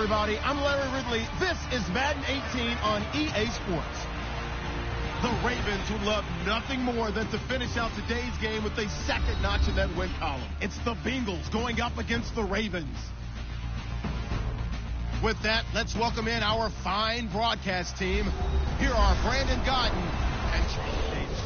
everybody. I'm Larry Ridley. This is Madden 18 on EA Sports. The Ravens would love nothing more than to finish out today's game with a second notch in that win column. It's the Bengals going up against the Ravens. With that, let's welcome in our fine broadcast team. Here are Brandon Gaudin and Charlie Davis.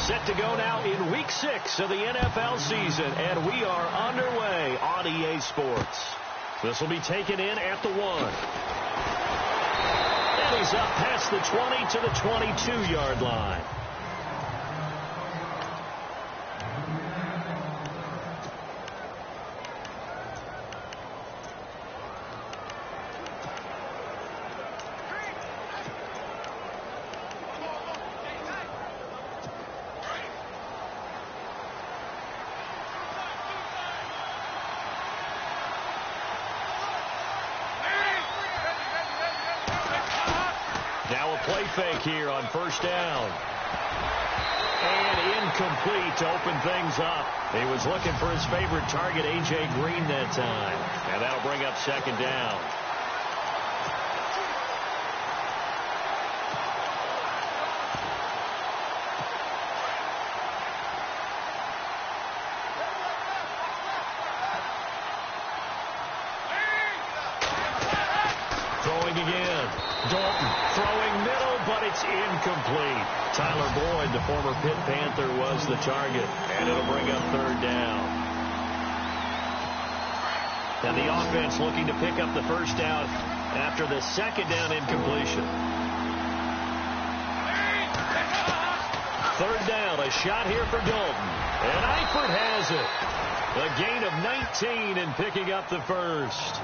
Set to go now in Week 6 of the NFL season, and we are underway on EA Sports. This will be taken in at the 1. And he's up past the 20 to the 22-yard line. Now a play fake here on first down. And incomplete to open things up. He was looking for his favorite target, A.J. Green, that time. And that'll bring up second down. Throwing again. Dalton throwing middle, but it's incomplete. Tyler Boyd, the former Pitt Panther, was the target, and it'll bring up third down. And the offense looking to pick up the first down after the second down incompletion. Third down, a shot here for Dalton. And Eifert has it. A gain of 19 and picking up the first.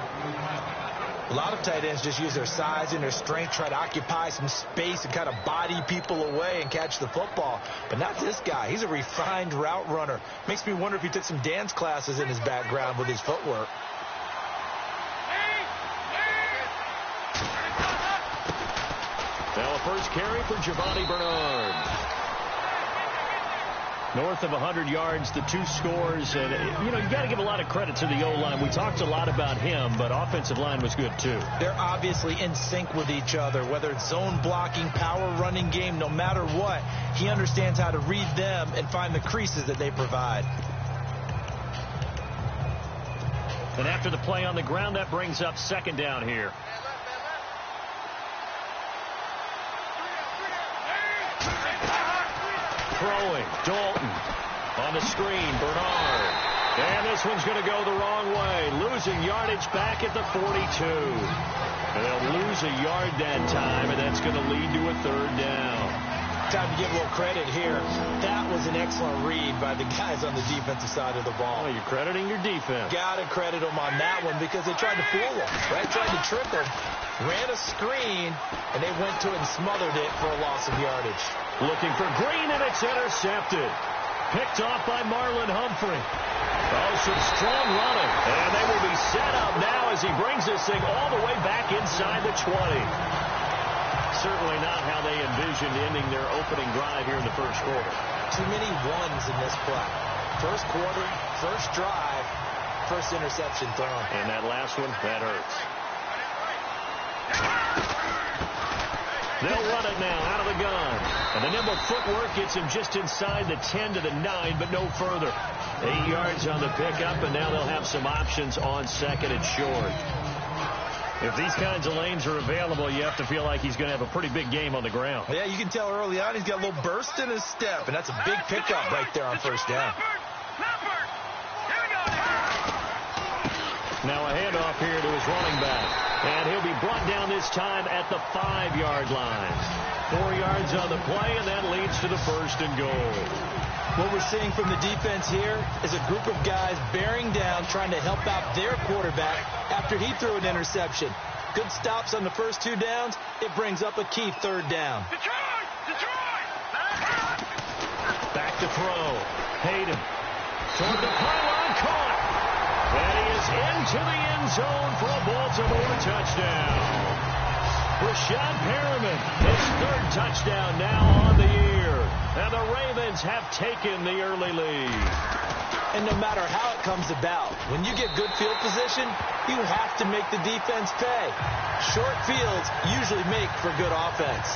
A lot of tight ends just use their size and their strength, try to occupy some space and kind of body people away and catch the football. But not this guy. He's a refined route runner. Makes me wonder if he took some dance classes in his background with his footwork. Now a first carry for Giovanni Bernard. North of 100 yards, the 2 scores. And, you got to give a lot of credit to the O-line. We talked a lot about him, but offensive line was good, too. They're obviously in sync with each other, whether it's zone blocking, power running game, no matter what. He understands how to read them and find the creases that they provide. And after the play on the ground, that brings up second down here. Throwing, Dalton on the screen, Bernard. And this one's going to go the wrong way. Losing yardage back at the 42. And they'll lose a yard that time, and that's going to lead to a third down. Time to give a little credit here. That was an excellent read by the guys on the defensive side of the ball. Oh, you're crediting your defense. Got to credit them on that one because they tried to fool them, right? Tried to trick them. Ran a screen, and they went to it and smothered it for a loss of yardage. Looking for Green, and it's intercepted. Picked off by Marlon Humphrey. Oh, some strong running. And they will be set up now as he brings this thing all the way back inside the 20. Certainly not how they envisioned ending their opening drive here in the first quarter. Too many ones in this play. First quarter, first drive, first interception thrown. And that last one, that hurts. They'll run it now out of the gun. And the nimble footwork gets him just inside the 10 to the 9, but no further. 8 yards on the pickup, and now they'll have some options on second and short. If these kinds of lanes are available, you have to feel like he's going to have a pretty big game on the ground. Yeah, you can tell early on he's got a little burst in his step, and that's a big pickup right there on first down. Now a handoff here to his running back. And he'll be brought down this time at the 5-yard line. 4 yards on the play, and that leads to the first and goal. What we're seeing from the defense here is a group of guys bearing down, trying to help out their quarterback after he threw an interception. Good stops on the first 2 downs. It brings up a key third down. Back to throw. Hayden. Toward the pylon, caught. And he is into the end zone for a Baltimore touchdown. Breshad Perriman, his third touchdown now on the year. And the Ravens have taken the early lead. And no matter how it comes about, when you get good field position, you have to make the defense pay. Short fields usually make for good offense.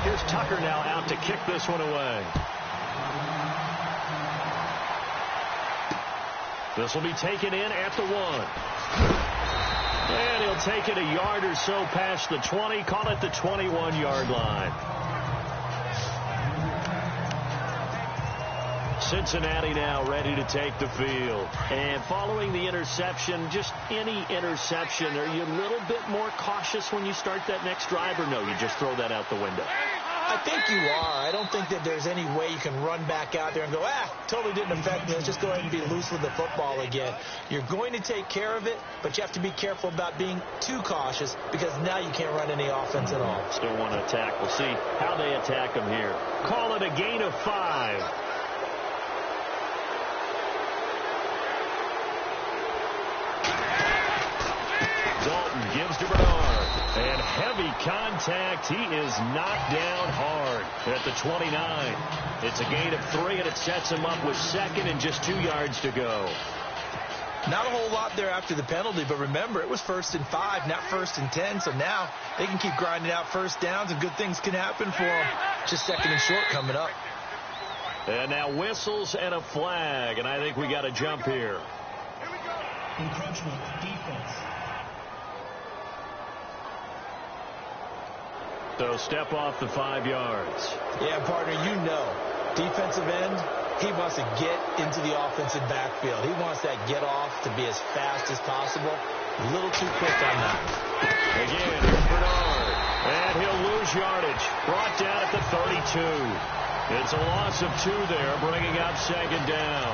Here's Tucker now out to kick this one away. This will be taken in at the 1. And he'll take it a yard or so past the 20, call it the 21-yard line. Cincinnati now ready to take the field. And following the interception, just any interception, are you a little bit more cautious when you start that next drive, or no, you just throw that out the window? I think you are. I don't think that there's any way you can run back out there and go, totally didn't affect me. Let's just go ahead and be loose with the football again. You're going to take care of it, but you have to be careful about being too cautious because now you can't run any offense at all. Still want to attack. We'll see how they attack them here. Call it a gain of 5. Dalton gives to Bernard. And heavy contact. He is knocked down hard at the 29. It's a gain of 3, and it sets him up with second and just 2 yards to go. Not a whole lot there after the penalty, but remember, it was 1st and 5, not 1st and 10. So now they can keep grinding out first downs, and good things can happen for them. Just 2nd and short coming up. And now whistles and a flag, and I think we got a jump here. Encroachment defense. So step off the 5 yards. Yeah, partner, you know, defensive end, he wants to get into the offensive backfield. He wants that get off to be as fast as possible. A little too quick on that. Again, here's Bernard. And he'll lose yardage. Brought down at the 32. It's a loss of 2 there, bringing up 2nd down.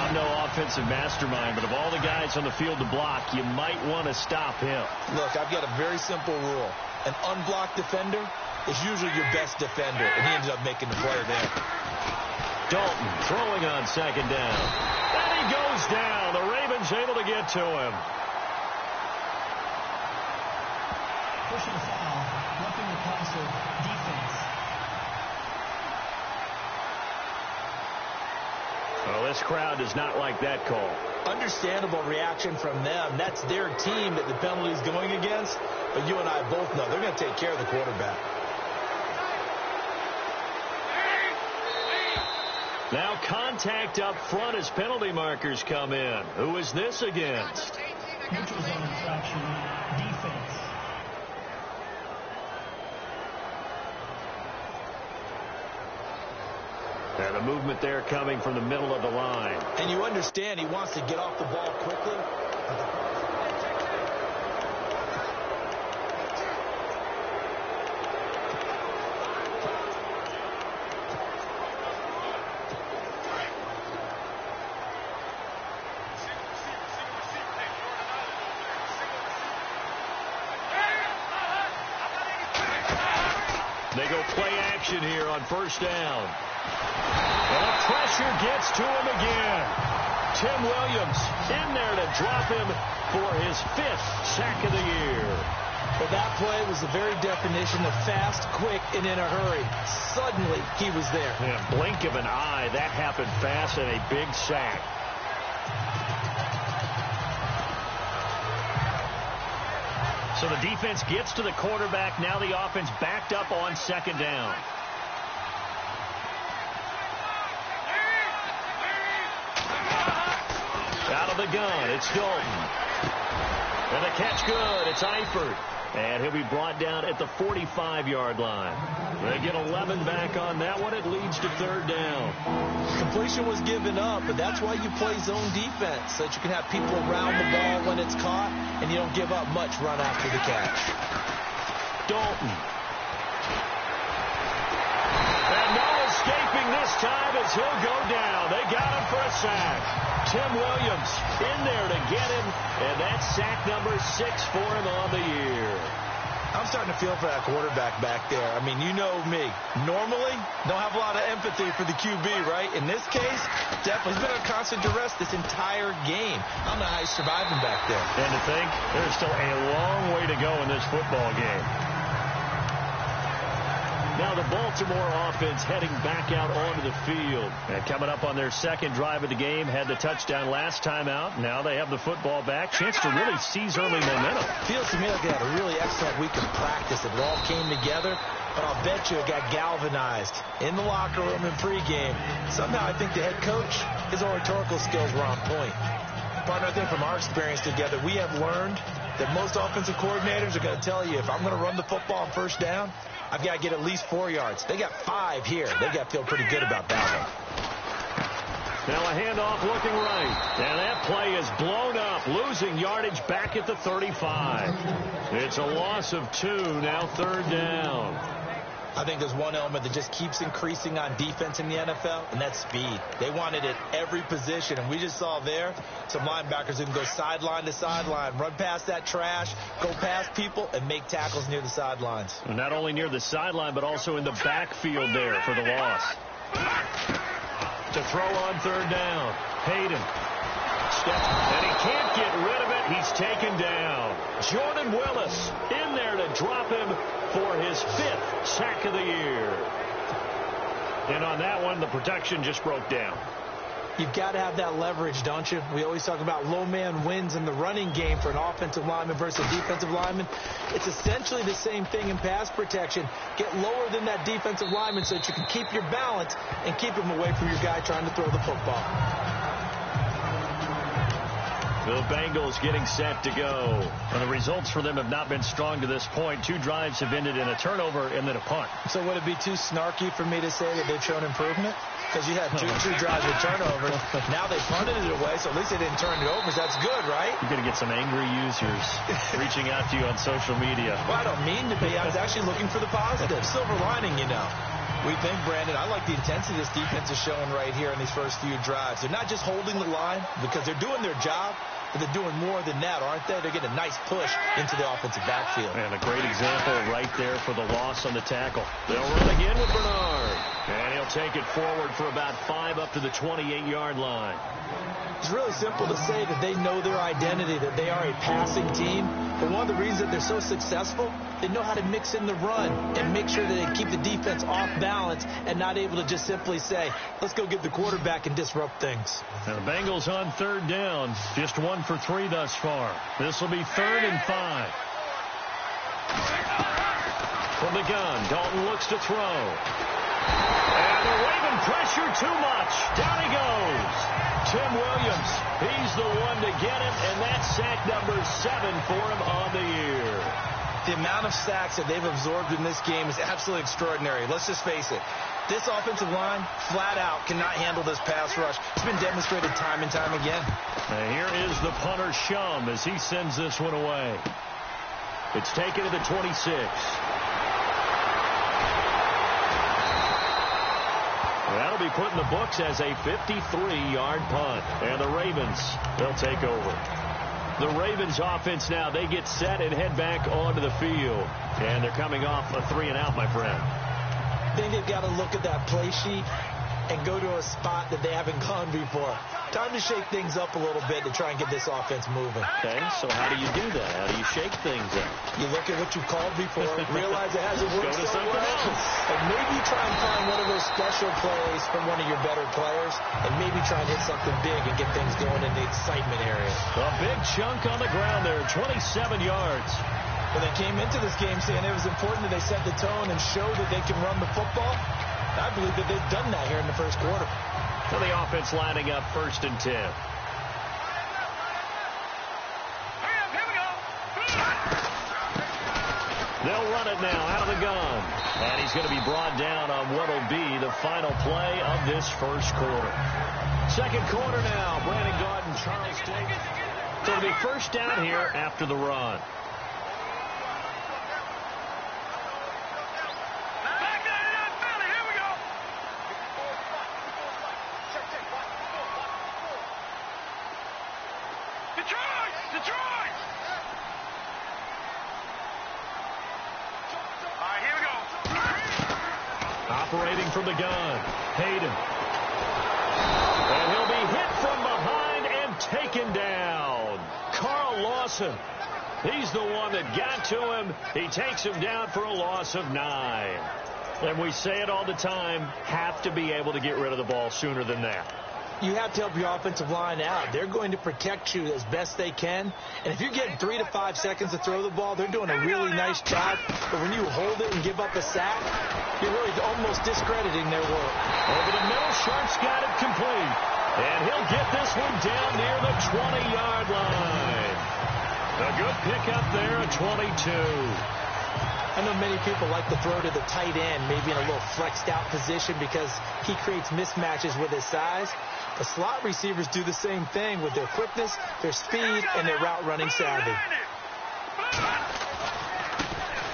I'm no offensive mastermind, but of all the guys on the field to block, you might want to stop him. Look, I've got a very simple rule. An unblocked defender is usually your best defender, and he ended up making the play there. Dalton throwing on 2nd down. And he goes down. The Ravens able to get to him. Personal foul, roughing the passer, defense. Well, this crowd does not like that call. Understandable reaction from them. That's their team that the penalty is going against. But you and I both know they're going to take care of the quarterback. Now contact up front as penalty markers come in. Who is this against? Neutral zone infraction, defense. And the movement there coming from the middle of the line. And you understand he wants to get off the ball quickly. They go play action here on 1st down. And the pressure gets to him again. Tim Williams in there to drop him for his 5th sack of the year. But that play was the very definition of fast, quick, and in a hurry. Suddenly, he was there. Yeah, blink of an eye. That happened fast and a big sack. So the defense gets to the quarterback. Now the offense backed up on 2nd down. Out of the gun, it's Dalton. And the catch good, it's Eifert. And he'll be brought down at the 45-yard line. They get 11 back on that one. It leads to 3rd down. Completion was given up, but that's why you play zone defense, so that you can have people around the ball when it's caught, and you don't give up much run after the catch. Dalton. And no escaping this time as he'll go down. They got him for a sack. Tim Williams in there to get him, and that's sack number 6 for him on the year. I'm starting to feel for that quarterback back there. I mean, you know me. Normally, don't have a lot of empathy for the QB, right? In this case, definitely he's been under constant duress this entire game. I don't know how he's surviving back there. And to think, there's still a long way to go in this football game. Now the Baltimore offense heading back out onto the field. And coming up on their second drive of the game, had the touchdown last time out. Now they have the football back. Chance to really seize early momentum. Feels to me like they had a really excellent week of practice. It all came together. But I'll bet you it got galvanized in the locker room in pregame. Somehow I think the head coach, his oratorical skills were on point. Partner, I think from our experience together, we have learned that most offensive coordinators are going to tell you, if I'm going to run the football on first down, I've got to get at least 4 yards. They got 5 here. They got to feel pretty good about that one. Now a handoff looking right. And that play is blown up, losing yardage back at the 35. It's a loss of 2, now third down. I think there's one element that just keeps increasing on defense in the NFL, and that's speed. They want it at every position, and we just saw there some linebackers who can go sideline to sideline, run past that trash, go past people, and make tackles near the sidelines. Not only near the sideline, but also in the backfield there for the loss. To throw on third down, Hayden. And he can't get rid of it. He's taken down. Jordan Willis in there to drop him for his 5th sack of the year. And on that one, the protection just broke down. You've got to have that leverage, don't you? We always talk about low man wins in the running game for an offensive lineman versus a defensive lineman. It's essentially the same thing in pass protection. Get lower than that defensive lineman so that you can keep your balance and keep him away from your guy trying to throw the football. The Bengals getting set to go. And the results for them have not been strong to this point. 2 drives have ended in a turnover and then a punt. So would it be too snarky for me to say that they've shown improvement? Because you had two drives with turnovers. Now they punted it away, so at least they didn't turn it over. So that's good, right? You're going to get some angry users reaching out to you on social media. Well, I don't mean to be. I was actually looking for the positive. Silver lining, you know. We think, Brandon, I like the intensity this defense is showing right here in these first few drives. They're not just holding the line because they're doing their job, but they're doing more than that, aren't they? They're getting a nice push into the offensive backfield. And a great example right there for the loss on the tackle. They'll run again with Bernard. And he'll take it forward for about 5 up to the 28-yard line. It's really simple to say that they know their identity, that they are a passing team. But one of the reasons that they're so successful, they know how to mix in the run and make sure that they keep the defense off balance and not able to just simply say, let's go get the quarterback and disrupt things. Now the Bengals on third down, just 1 for 3 thus far. This will be 3rd and 5. From the gun, Dalton looks to throw. And the Raven pressure too much. Down he goes. Tim Williams, he's the one to get him, and that's sack number 7 for him on the year. The amount of sacks that they've absorbed in this game is absolutely extraordinary. Let's just face it. This offensive line, flat out, cannot handle this pass rush. It's been demonstrated time and time again. And here is the punter, Shum, as he sends this one away. It's taken to the 26. That'll be put in the books as a 53-yard punt. And the Ravens, they'll take over. The Ravens offense now, they get set and head back onto the field. And they're coming off a 3-and-out, my friend. I think they've got to look at that play sheet and go to a spot that they haven't gone before. Time to shake things up a little bit to try and get this offense moving. Okay, so how do you do that? How do you shake things up? You look at what you've called before, realize it hasn't worked Go to so something well, else. and maybe try and find one of those special plays from one of your better players, and maybe try and hit something big and get things going in the excitement area. A big chunk on the ground there, 27 yards. Well, they came into this game saying it was important that they set the tone and show that they can run the football. I believe that they've done that here in the first quarter. So the offense lining up 1st and 10. They'll run it now out of the gun. And he's going to be brought down on what will be the final play of this first quarter. Second quarter now. Brandon Gaudin, Charles Davis. So it'll be first down here after the run. Operating from the gun, Hayden. And he'll be hit from behind and taken down. Carl Lawson. He's the one that got to him. He takes him down for a loss of 9. And we say it all the time, have to be able to get rid of the ball sooner than that. You have to help your offensive line out. They're going to protect you as best they can. And if you're getting 3 to 5 seconds to throw the ball, they're doing a really nice job. But when you hold it and give up a sack, you're really almost discrediting their work. Over the middle, Sharp's got it complete. And he'll get this one down near the 20-yard line. A good pickup there at 22. I know many people like to throw to the tight end, maybe in a little flexed out position because he creates mismatches with his size. The slot receivers do the same thing with their quickness, their speed, and their route running savvy.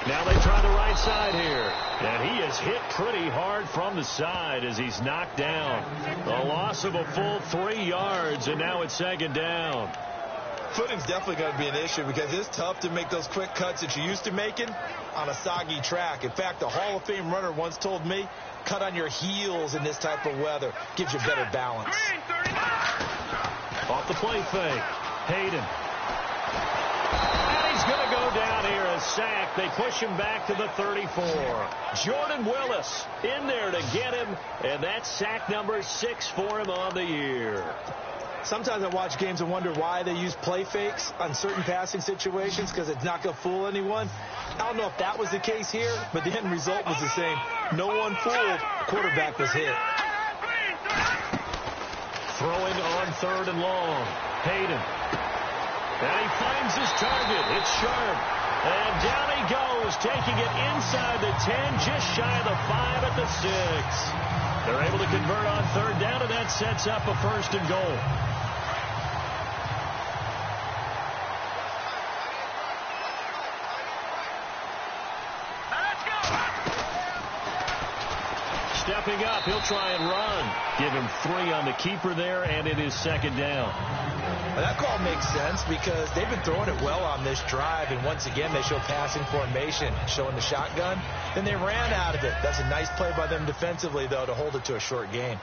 Now they try the right side here. And he is hit pretty hard from the side as he's knocked down. A loss of a full 3 yards, and now it's second down. Footing's definitely going to be an issue because it's tough to make those quick cuts that you're used to making on a soggy track. In fact, a Hall of Fame runner once told me, cut on your heels in this type of weather. Gives you better balance. Off the play fake. Hayden. And he's going to go down here, a sack. They push him back to the 34. Jordan Willis in there to get him, and that's sack number 6 for him on the year. Sometimes I watch games and wonder why they use play fakes on certain passing situations because it's not going to fool anyone. I don't know if that was the case here, but the end result was the same. No one fooled. Quarterback was hit. Throwing on 3rd and long. Hayden. And he finds his target. It's Sharp. And down he goes, taking it inside the 10, just shy of the 5 at the 6. They're able to convert on 3rd down, and that sets up a 1st and goal. Stepping up, he'll try and run. Give him 3 on the keeper there, and it is 2nd down. Well, that call makes sense because they've been throwing it well on this drive, and once again they show passing formation, showing the shotgun. Then they ran out of it. That's a nice play by them defensively, though, to hold it to a short gain.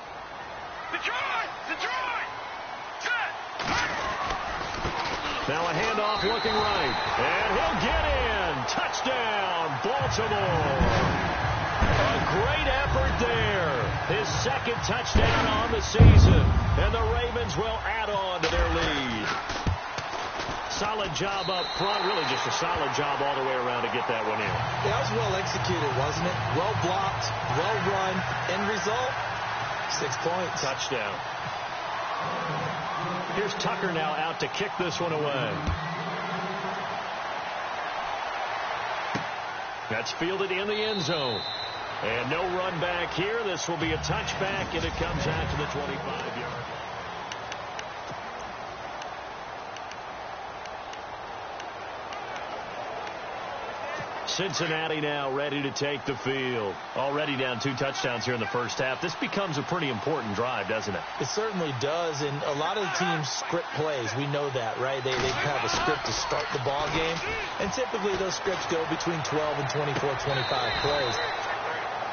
Now a handoff looking right, and he'll get in. Touchdown, Baltimore. A great effort there. His 2nd touchdown on the season. And the Ravens will add on to their lead. Solid job up front. Really just a solid job all the way around to get that one in. Yeah, that was well executed, wasn't it? Well blocked, well run. End result, 6 points. Touchdown. Here's Tucker now out to kick this one away. That's fielded in the end zone. And no run back here. This will be a touchback, and it comes out to the 25-yard line. Cincinnati now ready to take the field. Already down 2 touchdowns here in the first half. This becomes a pretty important drive, doesn't it? It certainly does, and a lot of the teams script plays. We know that, right? They have a script to start the ball game, and typically those scripts go between 12 and 24, 25 plays.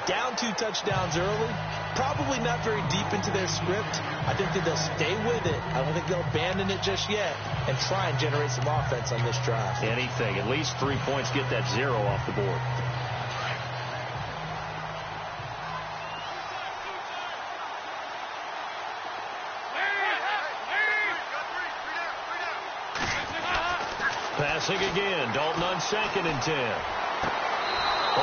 Down 2 touchdowns early, probably not very deep into their script. I think that they'll stay with it. I don't think they'll abandon it just yet and try and generate some offense on this drive. Anything. At least 3 points, get that 0 off the board. Passing again. Dalton on 2nd and 10.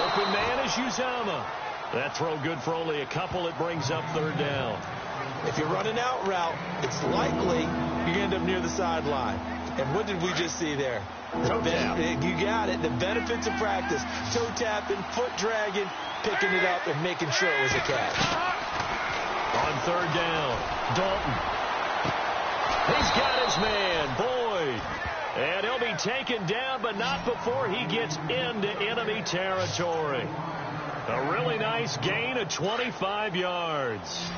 Open man is Uzomah. That throw good for only a couple. It brings up 3rd down. If you're running out route, it's likely you end up near the sideline. And what did we just see there? Toe tap. You got it. The benefits of practice. Toe tapping, foot dragging, picking it up, and making sure it was a catch. On 3rd down, Dalton. He's got his man, Boyd. And he'll be taken down, but not before he gets into enemy territory. A really nice gain of 25 yards.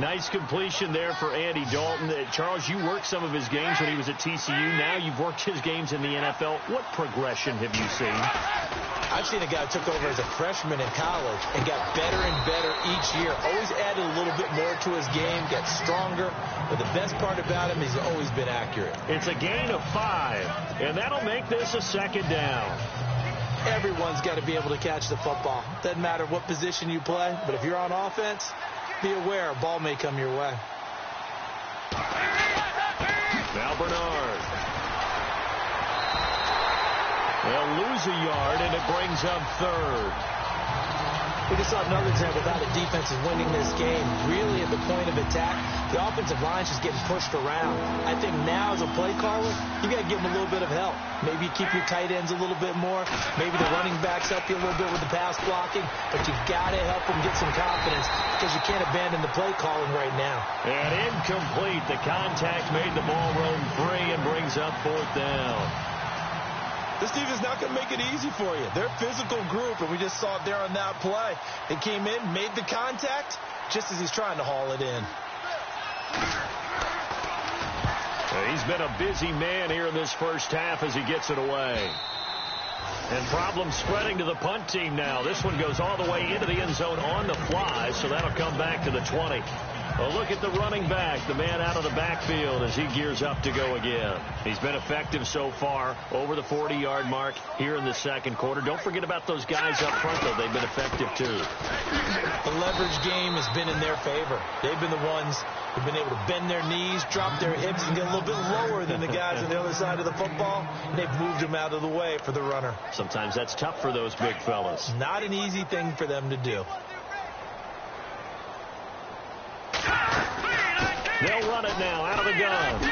Nice completion there for Andy Dalton. Charles, you worked some of his games when he was at TCU. Now you've worked his games in the NFL. What progression have you seen? I've seen a guy who took over as a freshman in college and got better and better each year. Always added a little bit more to his game, got stronger. But the best part about him is he's always been accurate. It's a gain of 5, and that'll make this a second down. Everyone's got to be able to catch the football. Doesn't matter what position you play, but if you're on offense, be aware a ball may come your way. Now Bernard. They'll lose a yard, and it brings up 3rd. We just saw another example of how the defense is winning this game. Really at the point of attack, the offensive line's just getting pushed around. I think now as a play caller, you got to give them a little bit of help. Maybe you keep your tight ends a little bit more. Maybe the running backs help you a little bit with the pass blocking. But you got to help them get some confidence because you can't abandon the play calling right now. And incomplete. The contact made the ball roam free and brings up 4th down. This defense is not going to make it easy for you. They're a physical group, and we just saw it there on that play. They came in, made the contact, just as he's trying to haul it in. He's been a busy man here in this first half as he gets it away. And problems spreading to the punt team now. This one goes all the way into the end zone on the fly, so that'll come back to the 20. A look at the running back, the man out of the backfield as he gears up to go again. He's been effective so far, over the 40-yard mark here in the second quarter. Don't forget about those guys up front, though. They've been effective, too. The leverage game has been in their favor. They've been the ones who've been able to bend their knees, drop their hips, and get a little bit lower than the guys on the other side of the football. And they've moved them out of the way for the runner. Sometimes that's tough for those big fellas. Not an easy thing for them to do. They'll run it now out of the gun.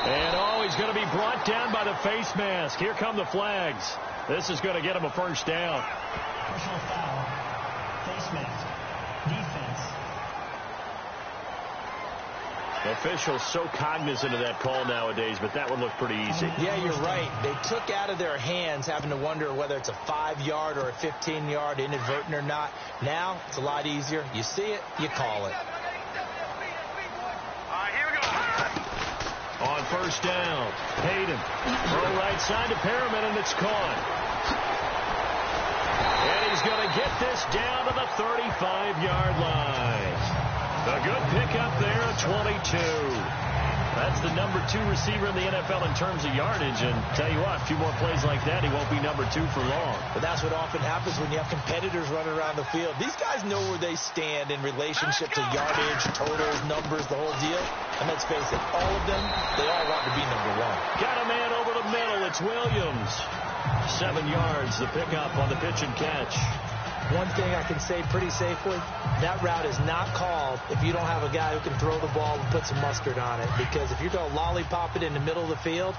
And, he's going to be brought down by the face mask. Here come the flags. This is going to get him a first down. Personal foul. Face mask. Defense. Officials so cognizant of that call nowadays, but that one looked pretty easy. Yeah, you're right. They took out of their hands having to wonder whether it's a 5-yard or a 15-yard, inadvertent or not. Now, it's a lot easier. You see it, you call it. On first down, Hayden. Throw right side to Perriman, and it's caught. And he's going to get this down to the 35-yard line. A good pickup there at 22. That's the number 2 receiver in the NFL in terms of yardage. And tell you what, a few more plays like that, he won't be number 2 for long. But that's what often happens when you have competitors running around the field. These guys know where they stand in relationship to yardage, totals, numbers, the whole deal. And let's face it, all of them, they all want to be number 1. Got a man over the middle. It's Williams. 7 yards, the pickup on the pitch and catch. One thing I can say pretty safely, that route is not called if you don't have a guy who can throw the ball and put some mustard on it. Because if you're going to lollipop it in the middle of the field,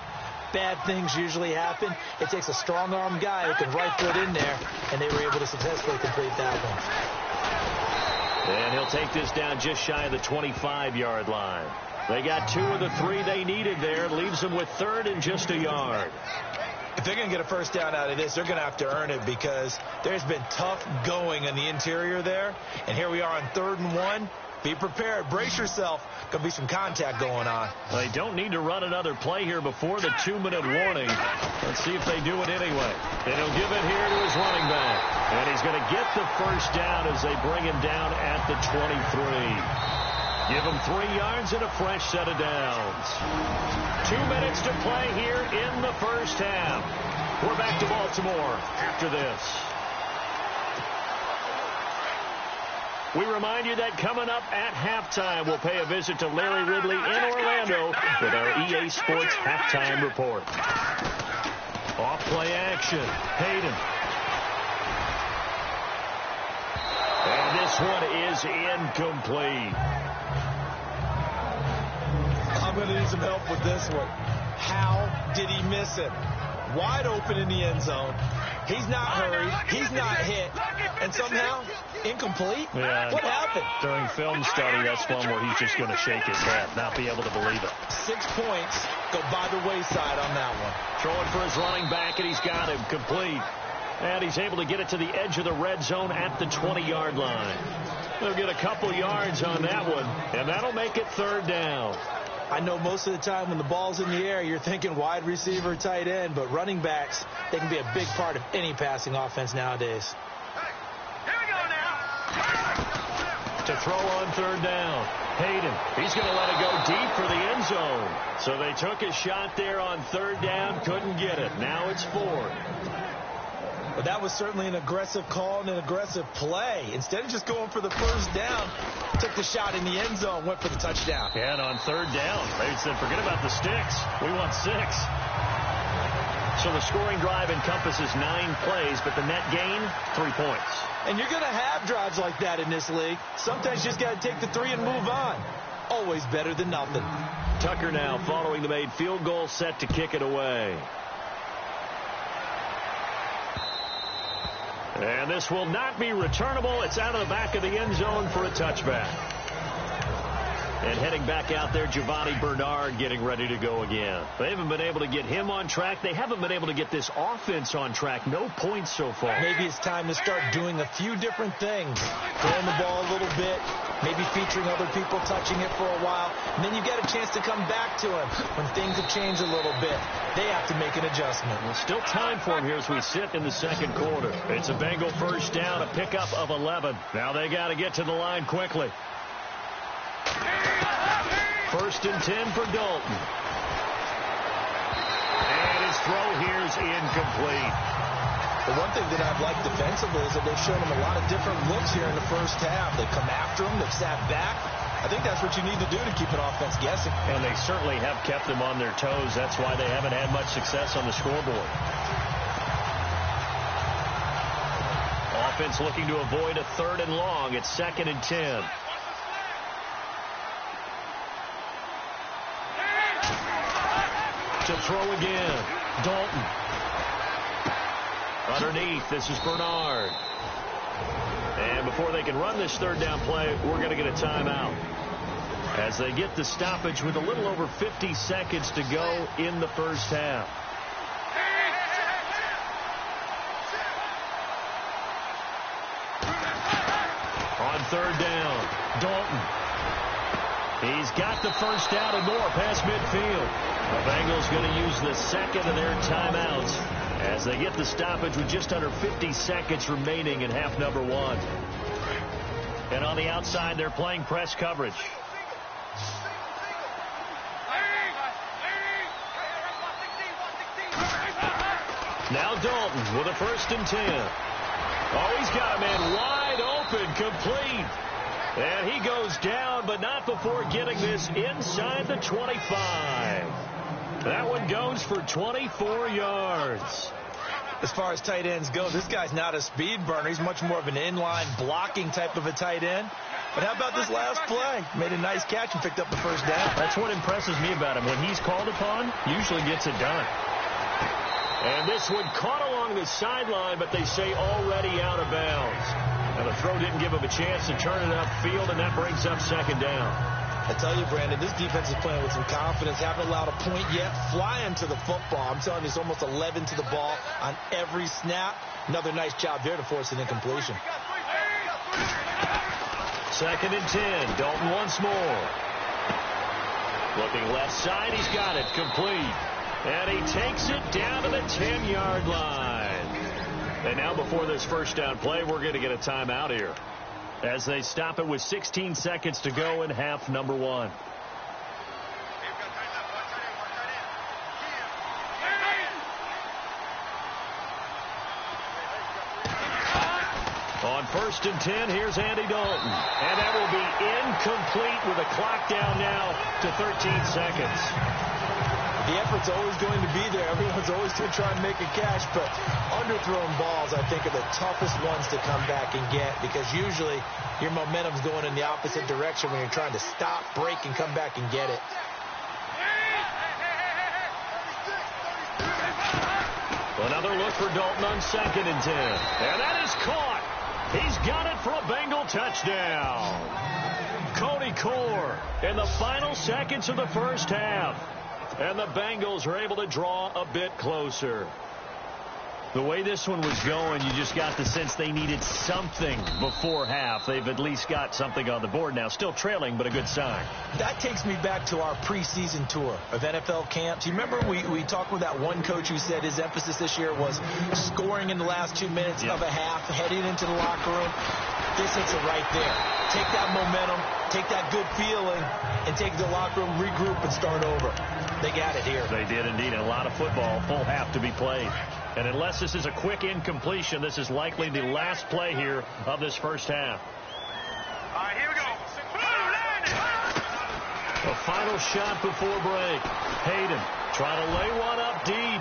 bad things usually happen. It takes a strong-arm guy who can rifle it in there, and they were able to successfully complete that one. And he'll take this down just shy of the 25-yard line. They got 2 of the 3 they needed there. Leaves them with 3rd and just a yard. If they're going to get a first down out of this, they're going to have to earn it because there's been tough going in the interior there. And here we are on 3rd and 1. Be prepared. Brace yourself. Going to be some contact going on. They don't need to run another play here before the 2-minute warning. Let's see if they do it anyway. And he'll give it here to his running back. And he's going to get the first down as they bring him down at the 23. Give him 3 yards and a fresh set of downs. 2 minutes to play here in the first half. We're back to Baltimore after this. We remind you that coming up at halftime, we'll pay a visit to Larry Ridley in Orlando with our EA Sports Halftime Report. Off play action. Hayden. And this one is incomplete. I'm going to need some help with this one. How did he miss it? Wide open in the end zone. He's not hurried. He's not hit. And somehow, incomplete? Yeah. What happened? During film study, that's one where he's just going to shake his head, not be able to believe it. 6 points go by the wayside on that one. Throwing for his running back, and he's got him complete. And he's able to get it to the edge of the red zone at the 20-yard line. They'll get a couple yards on that one, and that'll make it third down. I know most of the time when the ball's in the air, you're thinking wide receiver, tight end, but running backs, they can be a big part of any passing offense nowadays. To throw on third down, Hayden. He's going to let it go deep for the end zone. So they took a shot there on third down, couldn't get it. Now it's fourth. But that was certainly an aggressive call and an aggressive play. Instead of just going for the first down, took the shot in the end zone, went for the touchdown. And on third down, they said, forget about the sticks. We want 6. So the scoring drive encompasses 9 plays, but the net gain, 3 points. And you're going to have drives like that in this league. Sometimes you just got to take the 3 and move on. Always better than nothing. Tucker now following the made field goal, set to kick it away. And this will not be returnable. It's out of the back of the end zone for a touchback. And heading back out there, Giovanni Bernard getting ready to go again. They haven't been able to get him on track. They haven't been able to get this offense on track. No points so far. Maybe it's time to start doing a few different things. Throwing the ball a little bit, maybe featuring other people touching it for a while. And then you get a chance to come back to him when things have changed a little bit. They have to make an adjustment. Well, still time for him here as we sit in the second quarter. It's a Bengal first down, a pickup of 11. Now they got to get to the line quickly. First and 10 for Dalton. And his throw here is incomplete. The one thing that I've liked defensively is that they've shown him a lot of different looks here in the first half. They've come after him. They've sat back. I think that's what you need to do to keep an offense guessing. And they certainly have kept them on their toes. That's why they haven't had much success on the scoreboard. Offense looking to avoid a third and long. It's second and 10. To throw again, Dalton. Underneath, this is Bernard. And before they can run this third down play, we're going to get a timeout. As they get the stoppage with a little over 50 seconds to go in the first half. On third down, Dalton. He's got the first down and more past midfield. The Bengals going to use the second of their timeouts as they get the stoppage with just under 50 seconds remaining in half number 1. And on the outside, they're playing press coverage. Now Dalton with a first and 10. Oh, he's got a man wide open, complete. And he goes down, but not before getting this inside the 25. That one goes for 24 yards. As far as tight ends go, this guy's not a speed burner. He's much more of an inline blocking type of a tight end. But how about this last play? Made a nice catch and picked up the first down. That's what impresses me about him. When he's called upon, usually gets it done. And this one caught along the sideline, but they say already out of bounds. And the throw didn't give him a chance to turn it upfield, and that brings up second down. I tell you, Brandon, this defense is playing with some confidence. Haven't allowed a point yet. Flying to the football. I'm telling you, it's almost 11 to the ball on every snap. Another nice job there to force an incompletion. Second and 10. Dalton once more. Looking left side. He's got it. Complete. And he takes it down to the 10-yard line. And now before this first down play, we're going to get a timeout here as they stop it with 16 seconds to go in half number 1. On first and 10, here's Andy Dalton. And that will be incomplete with a clock down now to 13 seconds. The effort's always going to be there. Everyone's always going to try and make a catch, but underthrown balls, I think, are the toughest ones to come back and get because usually your momentum's going in the opposite direction when you're trying to stop, break, and come back and get it. Another look for Dalton on second and 10. And that is caught. He's got it for a Bengal touchdown. Cody Core in the final seconds of the first half. And the Bengals are able to draw a bit closer. The way this one was going, you just got the sense they needed something before half. They've at least got something on the board now. Still trailing, but a good sign. That takes me back to our preseason tour of NFL camps. You remember we talked with that one coach who said his emphasis this year was scoring in the last 2 minutes of a half, heading into the locker room. This hits it right there. Take that momentum, take that good feeling, and take the locker room, regroup, and start over. They got it here. They did indeed. A lot of football, full half to be played. And unless this is a quick incompletion, this is likely the last play here of this first half. All right, here we go. The final shot before break. Hayden trying to lay one up deep.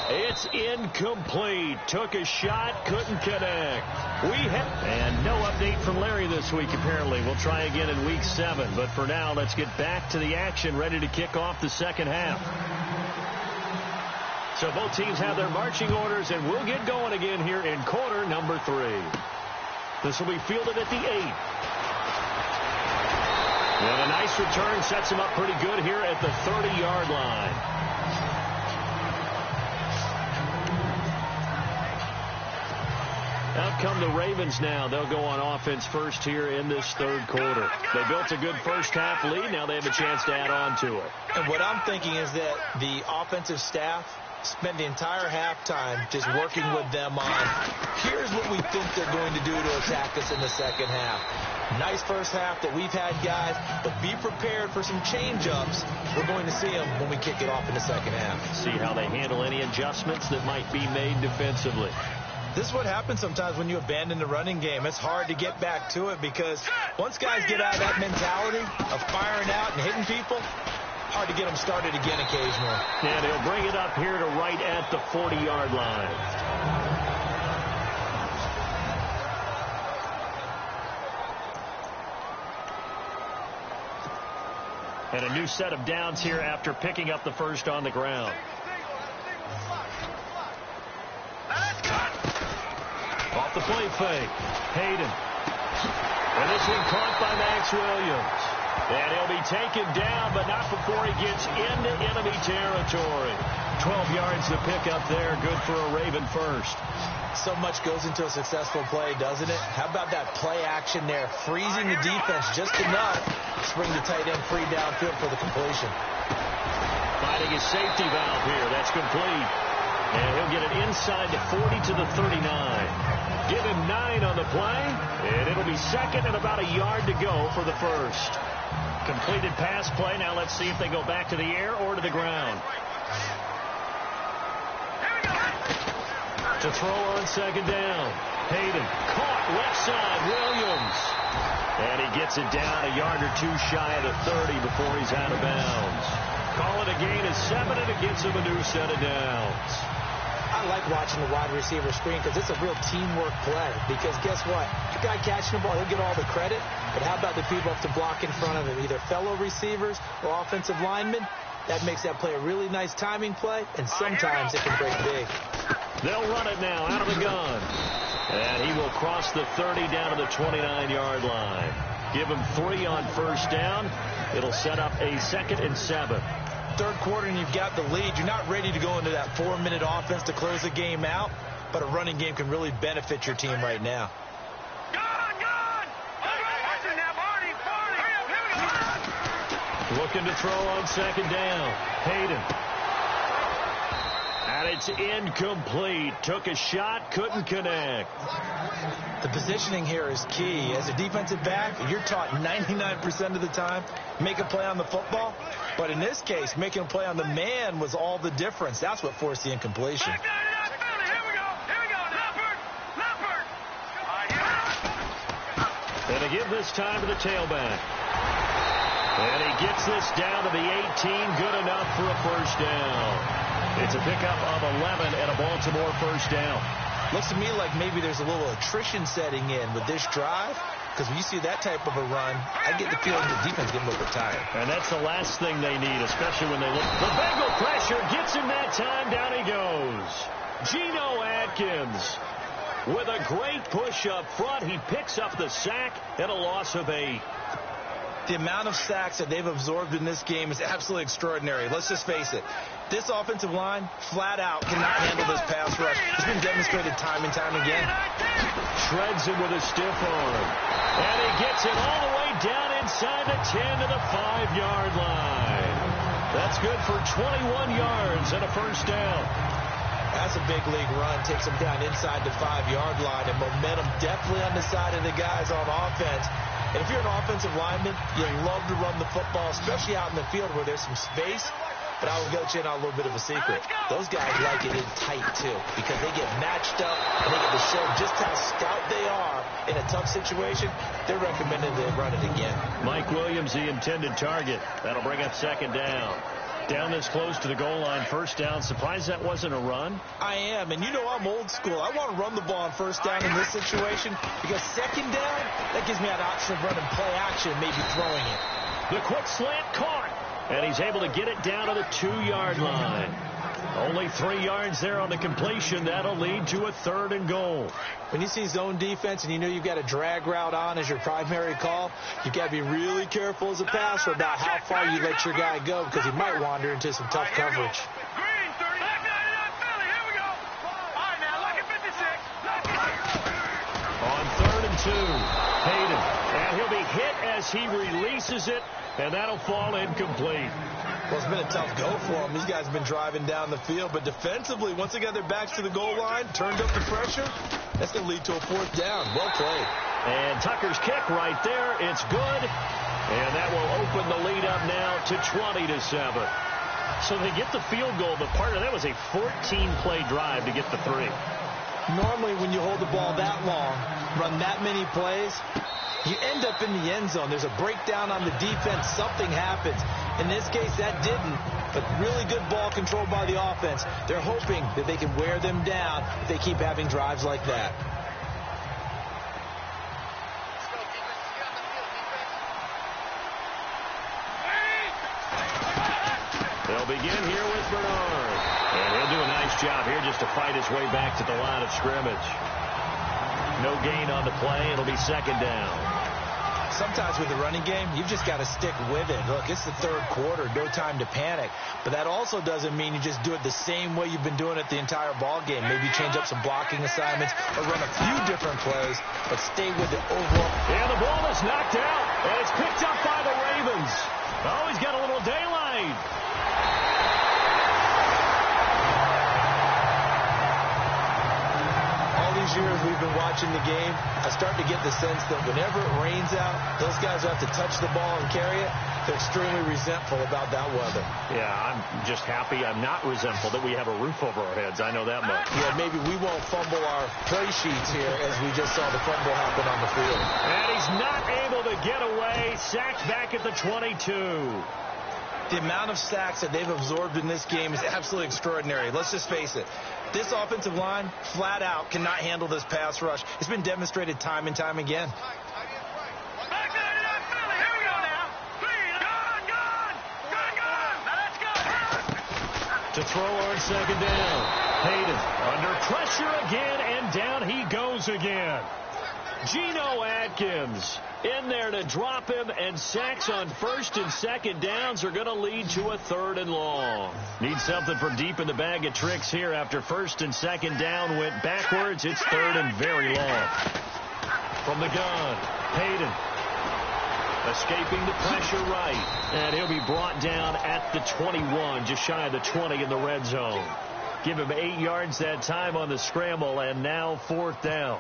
It's incomplete. Took a shot, couldn't connect. And no update from Larry this week, apparently. We'll try again in week 7. But for now, let's get back to the action, ready to kick off the second half. So both teams have their marching orders, and we'll get going again here in quarter number 3. This will be fielded at the 8. And a nice return sets him up pretty good here at the 30-yard line. Out come the Ravens now. They'll go on offense first here in this third quarter. They built a good first half lead. Now they have a chance to add on to it. And what I'm thinking is that the offensive staff spent the entire halftime just working with them on, here's what we think they're going to do to attack us in the second half. Nice first half that we've had, guys, but be prepared for some change-ups. We're going to see them when we kick it off in the second half. See how they handle any adjustments that might be made defensively. This is what happens sometimes when you abandon the running game. It's hard to get back to it because once guys get out of that mentality of firing out and hitting people, hard to get them started again occasionally. And he'll bring it up here to right at the 40-yard line. And a new set of downs here after picking up the first on the ground. Off the play fake. Hayden. And this one caught by Max Williams. And he'll be taken down, but not before he gets into enemy territory. 12 yards to pick up there. Good for a Raven first. So much goes into a successful play, doesn't it? How about that play action there? Freezing the defense just enough to bring the tight end free downfield for the completion. Finding his safety valve here. That's complete. And he'll get it inside the 40 to the 39. Give him 9 on the play. And it'll be second and about a yard to go for the first. Completed pass play. Now let's see if they go back to the air or to the ground. To throw on second down. Hayden caught left side. Williams. And he gets it down a yard or two shy of the 30 before he's out of bounds. Call it a gain of 7, and it gets him a new set of downs. I like watching the wide receiver screen because it's a real teamwork play. Because guess what? The guy catching the ball, he'll get all the credit. But how about the people up to block in front of him? Either fellow receivers or offensive linemen. That makes that play a really nice timing play, and sometimes it can break big. They'll run it now out of the gun. And he will cross the 30 down to the 29-yard line. Give him 3 on first down. It'll set up a 2nd and 7. Third quarter and you've got the lead. You're not ready to go into that 4-minute offense to close the game out, but a running game can really benefit your team right now. Looking to throw on second down. Hayden. And it's incomplete. Took a shot, couldn't connect. The positioning here is key. As a defensive back, you're taught 99% of the time, make a play on the football. But in this case, making a play on the man was all the difference. That's what forced the incompletion. And they give this time to the tailback. And he gets this down to the 18. Good enough for a first down. It's a pickup of 11 and a Baltimore first down. Looks to me like maybe there's a little attrition setting in with this drive. Because when you see that type of a run, I get the feeling the defense getting a little bit tired. And that's the last thing they need, especially when they look. The Bengal pressure gets him that time. Down he goes. Geno Atkins with a great push up front. He picks up the sack and a loss of 8. The amount of sacks that they've absorbed in this game is absolutely extraordinary. Let's just face it. This offensive line, flat out, cannot handle this pass rush. It's been demonstrated time and time again. Shreds him with a stiff arm. And he gets it all the way down inside the 10 to the 5-yard line. That's good for 21 yards and a first down. That's a big league run. Takes him down inside the 5-yard line. And momentum definitely on the side of the guys on offense. And if you're an offensive lineman, you love to run the football, especially out in the field where there's some space. But I will go in on a little bit of a secret. Those guys like it in tight, too, because they get matched up and they get to show just how stout they are in a tough situation. They're recommended they run it again. Mike Williams, the intended target. That'll bring up second down. Down this close to the goal line, first down. Surprised that wasn't a run? I am, and you know I'm old school. I want to run the ball on first down in this situation because second down, that gives me an option of running play action, maybe throwing it. The quick slant caught, and he's able to get it down to the 2-yard line. Only 3 yards there on the completion. That'll lead to a 3rd and goal. When you see zone defense and you know you've got a drag route on as your primary call, you've got to be really careful as a passer about how far you let your guy go because he might wander into some tough coverage. On 3rd and 2, Hayden. And he'll be hit as he releases it, and that'll fall incomplete. Well, it's been a tough go for them. These guys have been driving down the field. But defensively, once they got their backs to the goal line, turned up the pressure, that's going to lead to a 4th down. Well played. And Tucker's kick right there. It's good. And that will open the lead up now to 20-7. So they get the field goal, but part of that was a 14-play drive to get the 3. Normally, when you hold the ball that long, run that many plays, you end up in the end zone. There's a breakdown on the defense. Something happens. In this case, that didn't. But really good ball control by the offense. They're hoping that they can wear them down if they keep having drives like that. They'll begin here with Bernard. And he'll do a nice job here just to fight his way back to the line of scrimmage. No gain on the play. It'll be second down. Sometimes with the running game, you've just got to stick with it. Look, it's the 3rd quarter, no time to panic. But that also doesn't mean you just do it the same way you've been doing it the entire ball game. Maybe change up some blocking assignments or run a few different plays, but stay with it overall. And the ball is knocked out, and it's picked up by the Ravens. Oh, he's got a little daylight. Years we've been watching the game, I start to get the sense that whenever it rains out, those guys who have to touch the ball and carry it, they're extremely resentful about that weather. Yeah, I'm just happy I'm not resentful that we have a roof over our heads. I know that much. Yeah, maybe we won't fumble our play sheets here as we just saw the fumble happen on the field. And he's not able to get away. Sacked back at the 22. The amount of sacks that they've absorbed in this game is absolutely extraordinary. Let's just face it. This offensive line, flat out, cannot handle this pass rush. It's been demonstrated time and time again. To throw on second down. Hayden under pressure again, and down he goes again. Geno Atkins in there to drop him, and sacks on 1st and 2nd downs are going to lead to a 3rd and long. Need something from deep in the bag of tricks here after 1st and 2nd down went backwards. It's 3rd and very long. From the gun, Hayden escaping the pressure right, and he'll be brought down at the 21, just shy of the 20 in the red zone. Give him 8 yards that time on the scramble, and now 4th down.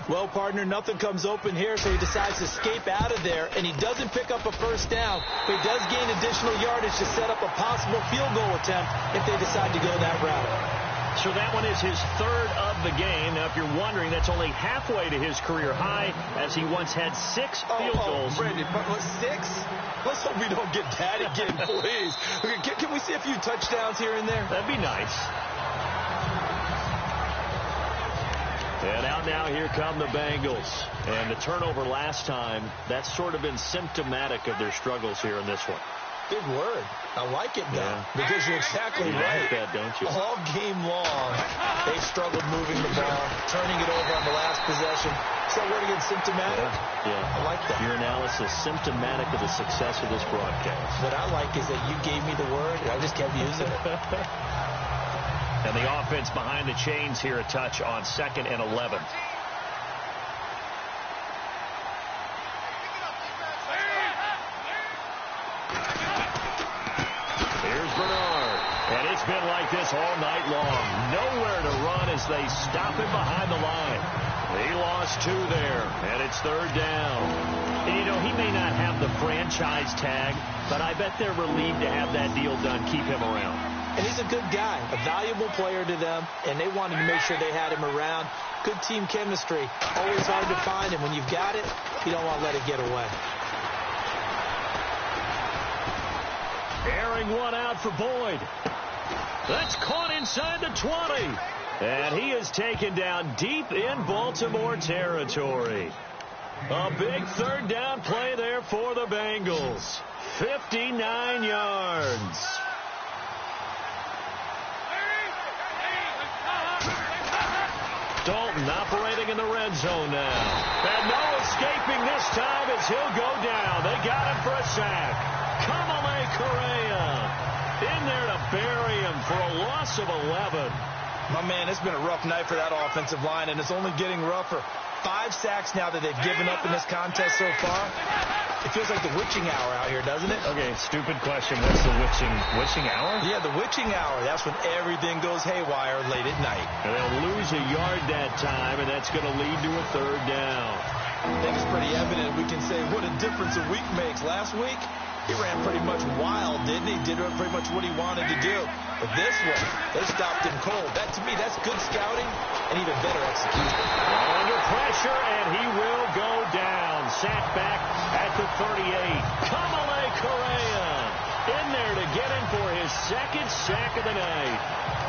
Well, partner, nothing comes open here, so he decides to escape out of there, and he doesn't pick up a first down, but he does gain additional yardage to set up a possible field goal attempt if they decide to go that route. So that one is his 3rd of the game. Now, if you're wondering, that's only halfway to his career high, as he once had 6 field goals. Brandon, 6? Let's hope we don't get that again, please. Can we see a few touchdowns here and there? That'd be nice. And out now, here come the Bengals. And the turnover last time, that's sort of been symptomatic of their struggles here in this one. big word. I like it, though, because you're exactly you right. like that, don't you? All game long, they've struggled moving the ball, turning it over on the last possession. So we're going to get symptomatic. Yeah. I like that. Your analysis symptomatic of the success of this broadcast. What I like is that you gave me the word, and I just kept using it. And the offense behind the chains here a touch on 2nd and 11. Here's Bernard. And it's been like this all night long. Nowhere to run as they stop him behind the line. He lost 2 there, and it's 3rd down. And, you know, he may not have the franchise tag, but I bet they're relieved to have that deal done, keep him around. And he's a good guy, a valuable player to them, and they wanted to make sure they had him around. Good team chemistry. Always hard to find, and when you've got it, you don't want to let it get away. Airing one out for Boyd. That's caught inside the 20. And he is taken down deep in Baltimore territory. A big 3rd down play there for the Bengals. 59 yards. Dalton operating in the red zone now. And no escaping this time as he'll go down. They got him for a sack. Kamalei Correa in there to bury him for a loss of 11. My man, it's been a rough night for that offensive line, and it's only getting rougher. 5 sacks now that they've given up in this contest so far. It feels like the witching hour out here, doesn't it? Okay, stupid question. What's the witching hour? Yeah, the witching hour. That's when everything goes haywire late at night. And they'll lose a yard that time, and that's going to lead to a 3rd down. I think it's pretty evident. We can say what a difference a week makes. Last week, he ran pretty much wild, didn't he? Did pretty much what he wanted to do. But this one, they stopped him cold. That, to me, that's good scouting and even better execution. Under pressure, and he will go down. Sacked back at the 38. Kamalei Correa in there to get him for his 2nd sack of the night.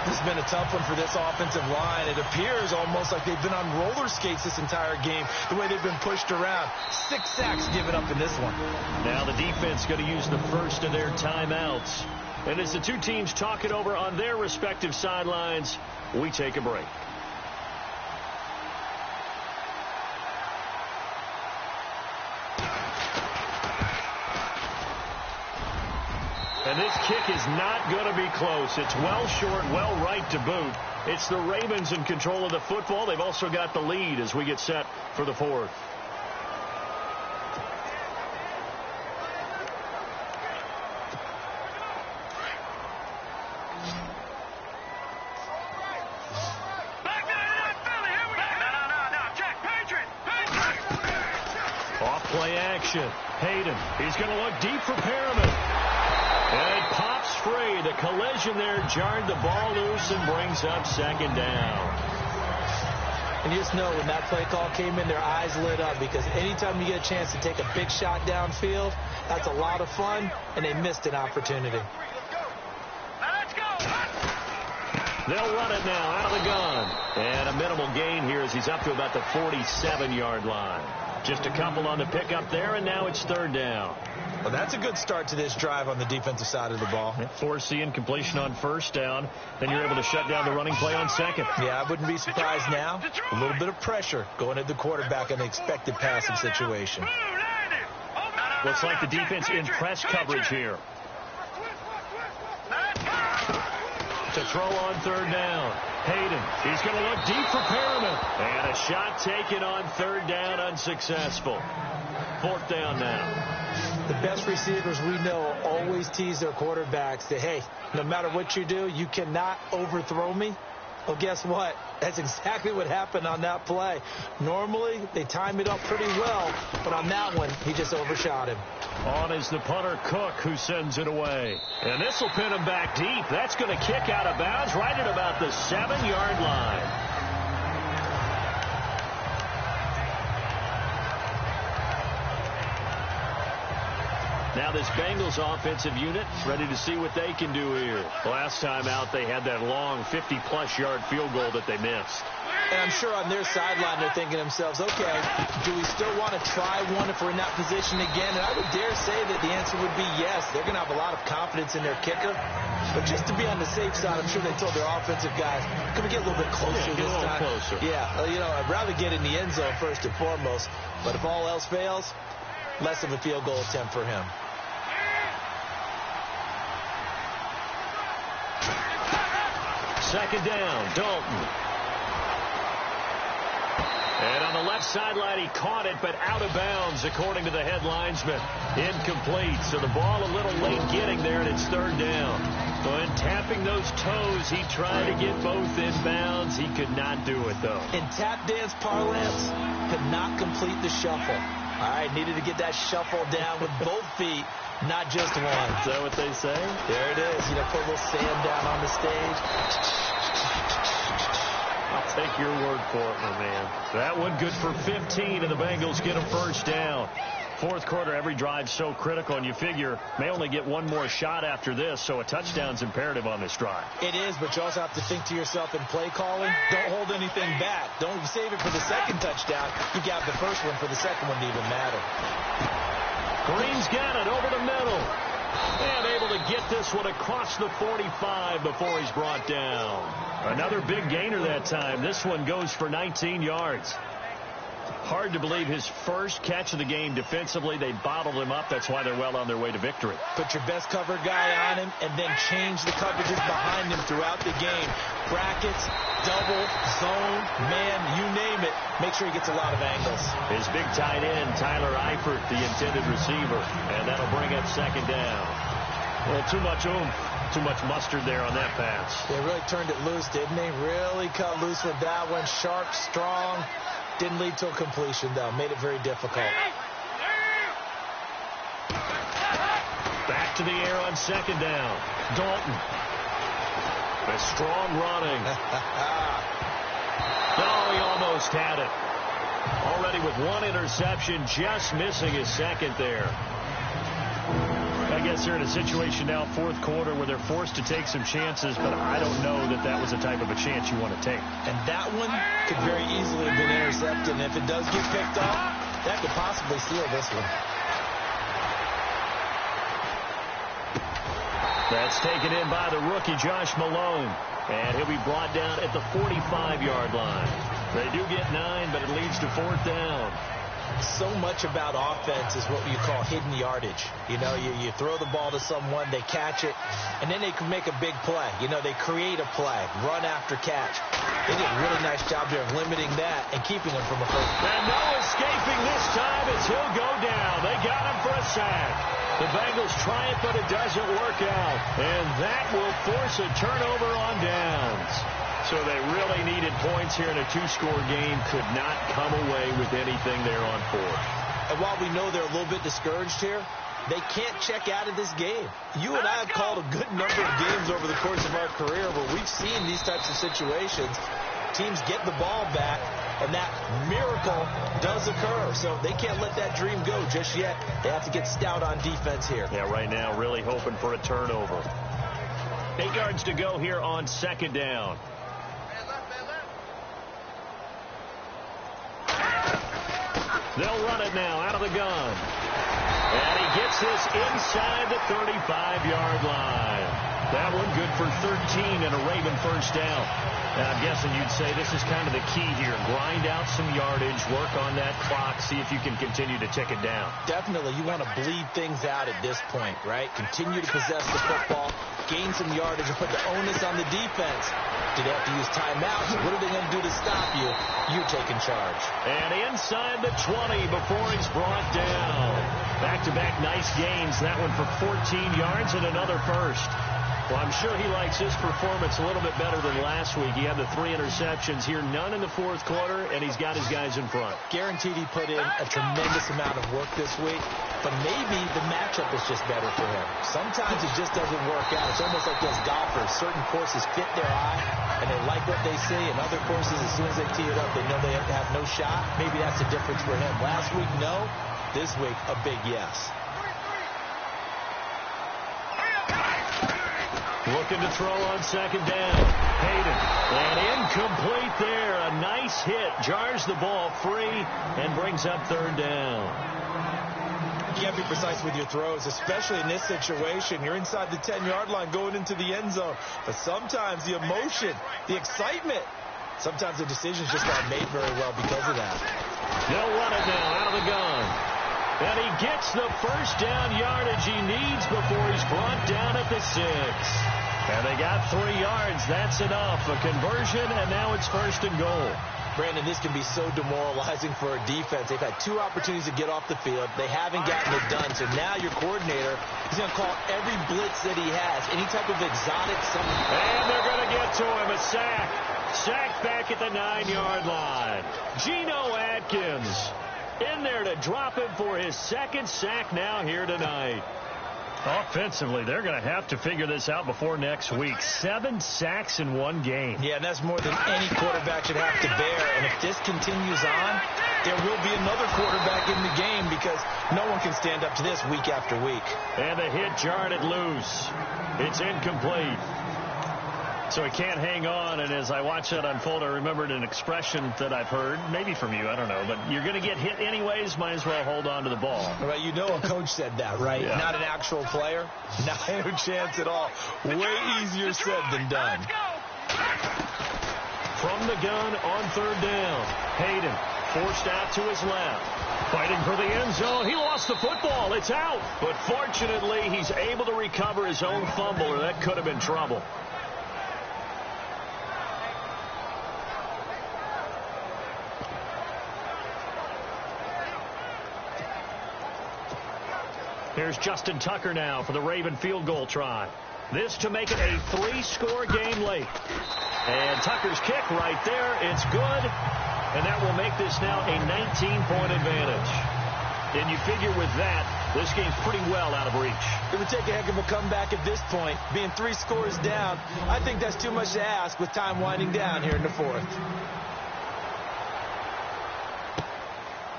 This has been a tough one for this offensive line. It appears almost like they've been on roller skates this entire game, the way they've been pushed around. 6 sacks given up in this one. Now the defense going to use the first of their timeouts. And as the 2 teams talk it over on their respective sidelines, we take a break. And this kick is not going to be close. It's well short, well right to boot. It's the Ravens in control of the football. They've also got the lead as we get set for the 4th. Off play action. Hayden. He's going to look deep for Perriman. And it pops free. The collision there jarred the ball loose and brings up 2nd down. And you just know when that play call came in, their eyes lit up, because anytime you get a chance to take a big shot downfield, that's a lot of fun, and they missed an opportunity. They'll run it now out of the gun. And a minimal gain here as he's up to about the 47-yard line. Just a couple on the pickup there, and now it's 3rd down. Well, that's a good start to this drive on the defensive side of the ball. Forcing completion on 1st down. Then you're able to shut down the running play on 2nd. Yeah, I wouldn't be surprised now. A little bit of pressure going at the quarterback in an expected passing situation. Looks like the defense in press coverage here. To throw on 3rd down. Hayden. He's going to look deep for Perriman. And a shot taken on 3rd down, unsuccessful. 4th down now. The best receivers we know always tease their quarterbacks that, hey, no matter what you do, you cannot overthrow me. Well, guess what? That's exactly what happened on that play. Normally, they time it up pretty well, but on that one, he just overshot him. On is the punter, Cook, who sends it away. And this will pin him back deep. That's going to kick out of bounds right at about the 7-yard line. Now Now this Bengals offensive unit ready to see what they can do here. Last time out, they had that long 50-plus yard field goal that they missed. And I'm sure on their sideline they're thinking to themselves, okay, do we still want to try one if we're in that position again? And I would dare say that the answer would be yes. They're going to have a lot of confidence in their kicker. But just to be on the safe side, I'm sure they told their offensive guys, can we get a little bit closer this time? Closer. Yeah, I'd rather get in the end zone first and foremost. But if all else fails, less of a field goal attempt for him. Second down, Dalton. And on the left sideline, he caught it, but out of bounds, according to the head linesman. Incomplete, so the ball a little late getting there, and it's third down. When tapping those toes, he tried to get both inbounds. He could not do it, though. In tap dance parlance, could not complete the shuffle. All right, needed to get that shuffle down with both feet, not just one. Is that what they say? There it is. Put a little sand down on the stage. I'll take your word for it, my man. That one good for 15, and the Bengals get a first down. Fourth quarter, every drive so critical, and you figure may only get one more shot after this, so a touchdown's imperative on this drive. It is, but you also have to think to yourself in play calling, don't hold anything back. Don't save it for the second touchdown. You got the first one for the second one to even matter. Green's got it over the middle. And able to get this one across the 45 before he's brought down. Another big gainer that time. This one goes for 19 yards. Hard to believe his first catch of the game defensively. They bottled him up. That's why they're well on their way to victory. Put your best cover guy on him and then change the coverages behind him throughout the game. Brackets, double, zone, man, you name it. Make sure he gets a lot of angles. His big tight end, Tyler Eifert, the intended receiver. And that'll bring up second down. Well, too much oomph. Too much mustard there on that pass. They really turned it loose, didn't they? Really cut loose with that one. Sharp, strong. Didn't lead to a completion, though. Made it very difficult. Back to the air on second down. Dalton. A strong running. Oh, he almost had it. Already with one interception, just missing his second there. I guess they're in a situation now, fourth quarter, where they're forced to take some chances, but I don't know that that was the type of a chance you want to take. And that one could very easily have been intercepted, and if it does get picked off, that could possibly seal this one. That's taken in by the rookie, Josh Malone, and he'll be brought down at the 45-yard line. They do get 9, but it leads to fourth down. So much about offense is what you call hidden yardage. You throw the ball to someone, they catch it, and then they can make a big play. They create a play, run after catch. They did a really nice job there of limiting that and keeping him from a first. And no escaping this time as he'll go down. They got him for a sack. The Bengals try it, but it doesn't work out. And that will force a turnover on downs. So they really needed points here in a two-score game. Could not come away with anything there on fourth. And while we know they're a little bit discouraged here, they can't check out of this game. You and I have called a good number of games over the course of our career where we've seen these types of situations. Teams get the ball back, and that miracle does occur. So they can't let that dream go just yet. They have to get stout on defense here. Yeah, right now really hoping for a turnover. 8 yards to go here on second down. They'll run it now out of the gun. And he gets this inside the 35-yard line. That one good for 13 and a Raven first down. And I'm guessing you'd say this is kind of the key here. Grind out some yardage, work on that clock, see if you can continue to tick it down. Definitely. You want to bleed things out at this point, right? Continue to possess the football, gain some yardage, and put the onus on the defense. Do they have to use timeouts? What are they going to do to stop you? You're taking charge. And inside the 20 before he's brought down. Back-to-back nice gains. That one for 14 yards and another first. Well, I'm sure he likes his performance a little bit better than last week. He had the 3 interceptions here, none in the fourth quarter, and he's got his guys in front. Guaranteed he put in a tremendous amount of work this week, but maybe the matchup is just better for him. Sometimes it just doesn't work out. It's almost like those golfers. Certain courses fit their eye, and they like what they see, and other courses, as soon as they tee it up, they know they have no shot. Maybe that's the difference for him. Last week, no. This week, a big yes. Looking to throw on second down. Hayden. And incomplete there. A nice hit. Jars the ball free and brings up third down. You got to be precise with your throws, especially in this situation. You're inside the 10-yard line going into the end zone. But sometimes the emotion, the excitement, sometimes the decisions just aren't made very well because of that. They'll run it now out of the gun. And he gets the first down yardage he needs before he's brought down at the 6. And they got 3 yards. That's enough. A conversion, and now it's first and goal. Brandon, this can be so demoralizing for a defense. They've had 2 opportunities to get off the field. They haven't gotten it done. So now your coordinator is going to call every blitz that he has, any type of exotic something. And they're going to get to him. A sack. Sack back at the 9-yard line. Geno Atkins in there to drop him for his second sack now here tonight. Offensively, they're going to have to figure this out before next week. 7 sacks in 1 game. Yeah, and that's more than any quarterback should have to bear. And if this continues on, there will be another quarterback in the game because no one can stand up to this week after week. And the hit jarred it loose. It's incomplete. So he can't hang on, and as I watch that unfold, I remembered an expression that I've heard, maybe from you, I don't know, but you're going to get hit anyways, might as well hold on to the ball. Right, you know a coach said that, right? Yeah. Not an actual player. Not no chance at all. Way easier said than done. From the gun on third down, Hayden forced out to his left. Fighting for the end zone. He lost the football. It's out. But fortunately, he's able to recover his own fumble, or that could have been trouble. Here's Justin Tucker now for the Raven field goal try. This to make it a 3-score game late. And Tucker's kick right there. It's good. And that will make this now a 19-point advantage. And you figure with that, this game's pretty well out of reach. It would take a heck of a comeback at this point. Being 3 scores down, I think that's too much to ask with time winding down here in the 4th.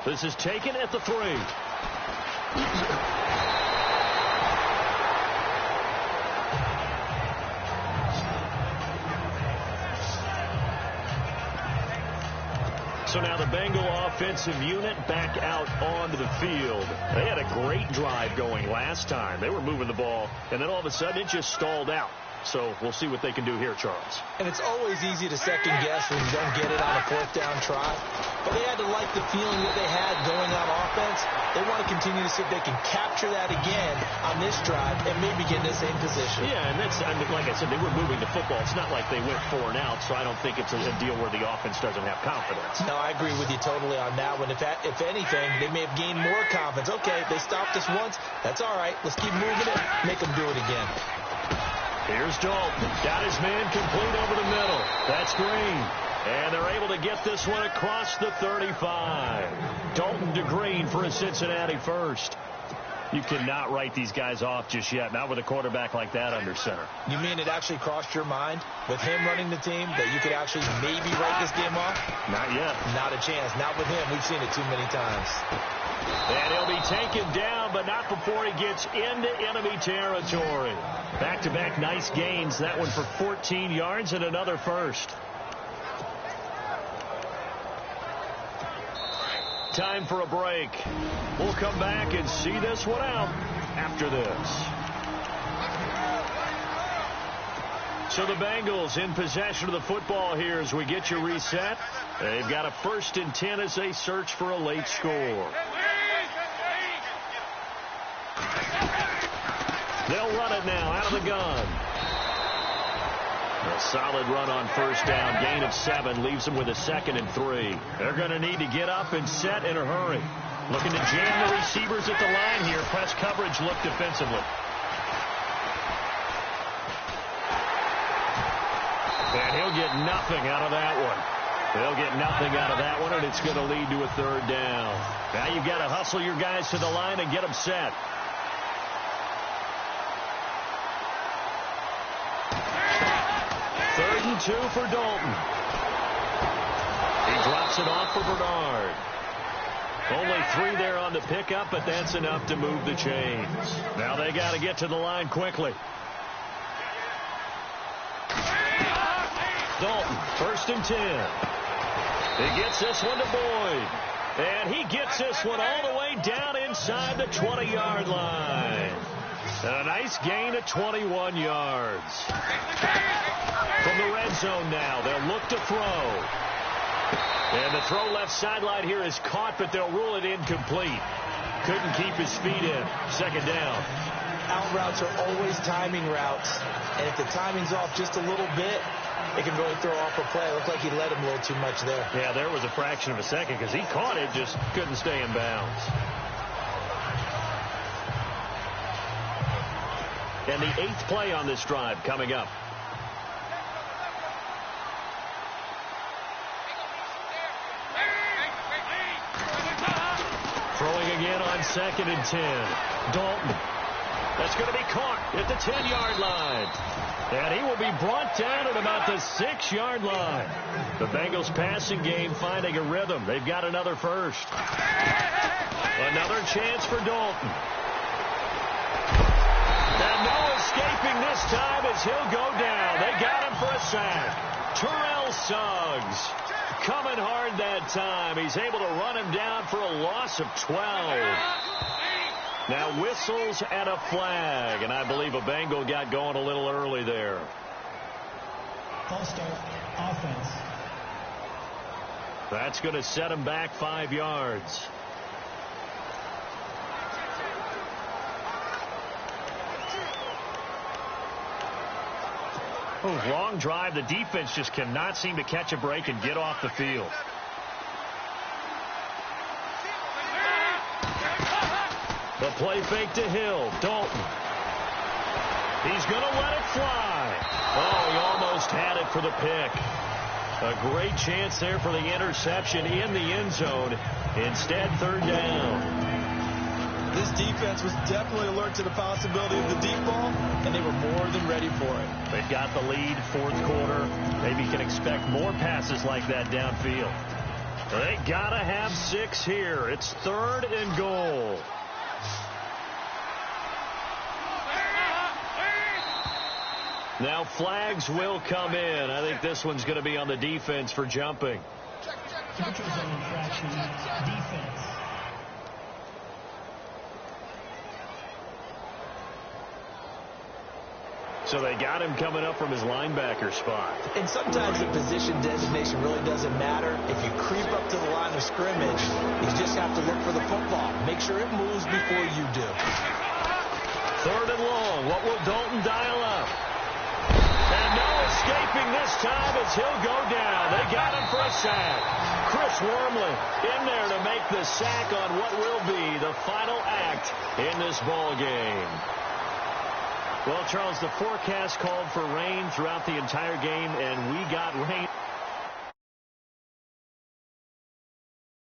This is taken at the 3. So now the Bengal offensive unit back out onto the field. They had a great drive going last time. They were moving the ball, and then all of a sudden it just stalled out. So we'll see what they can do here, Charles. And it's always easy to second guess when you don't get it on a 4th down try. But they had to like the feeling that they had going on offense. They want to continue to see if they can capture that again on this drive and maybe get in the same position. Yeah, and that's, I mean, like I said, they were moving the football. It's not like they went 4 and out, so I don't think it's a deal where the offense doesn't have confidence. No, I agree with you totally on that one. If anything, they may have gained more confidence. Okay, they stopped us once. That's all right. Let's keep moving it. Make them do it again. Here's Dalton. Got his man complete over the middle. That's Green. And they're able to get this one across the 35. Dalton to Green for a Cincinnati first. You cannot write these guys off just yet, not with a quarterback like that under center. You mean it actually crossed your mind with him running the team that you could actually maybe write this game off? Not yet. Not a chance. Not with him. We've seen it too many times. And he'll be taken down, but not before he gets into enemy territory. Back-to-back nice gains. That one for 14 yards and another first. Time for a break. We'll come back and see this one out after this. So the Bengals in possession of the football here as we get you reset. They've got a 1st and 10 as they search for a late score. They'll run it now out of the gun. A solid run on 1st down. Gain of 7 leaves them with a 2nd and 3. They're going to need to get up and set in a hurry. Looking to jam the receivers at the line here. Press coverage look defensively. And he'll get nothing out of that one. They'll get nothing out of that one, and it's going to lead to a 3rd down. Now you've got to hustle your guys to the line and get them set. Third and 2 for Dalton. He drops it off for Bernard. Only 3 there on the pickup, but that's enough to move the chains. Now they got to get to the line quickly. Dalton, 1st and 10. He gets this one to Boyd. And he gets this one all the way down inside the 20-yard line. And a nice gain of 21 yards. From the red zone now, they'll look to throw. And the throw left sideline here is caught, but they'll rule it incomplete. Couldn't keep his feet in. 2nd down. Out routes are always timing routes. And if the timing's off just a little bit, it can really throw off a play. It looked like he let him a little too much there. Yeah, there was a fraction of a second because he caught it, just couldn't stay in bounds. And the 8th play on this drive coming up. Throwing again on 2nd and 10. Dalton. That's going to be caught at the 10-yard line. And he will be brought down at about the 6-yard line. The Bengals passing game finding a rhythm. They've got another first. Another chance for Dalton. And no escaping this time as he'll go down. They got him for a sack. Terrell Suggs coming hard that time. He's able to run him down for a loss of 12. Now whistles and a flag, and I believe a Bengal got going a little early there. False start, offense. That's going to set him back 5 yards. Oh, long drive. The defense just cannot seem to catch a break and get off the field. The play fake to Hill. Dalton. He's going to let it fly. Oh, he almost had it for the pick. A great chance there for the interception in the end zone. Instead, 3rd down. This defense was definitely alert to the possibility of the deep ball, and they were more than ready for it. They've got the lead, 4th quarter. Maybe can expect more passes like that downfield. They got to have 6 here. It's 3rd and goal. Now flags will come in. I think this one's going to be on the defense for jumping. Neutral zone infraction, defense. So they got him coming up from his linebacker spot. And sometimes the position designation really doesn't matter. If you creep up to the line of scrimmage, you just have to look for the football. Make sure it moves before you do. 3rd and long. What will Dalton dial up? And no escaping this time as he'll go down. They got him for a sack. Chris Wormley in there to make the sack on what will be the final act in this ball game. Well, Charles, the forecast called for rain throughout the entire game, and we got rain.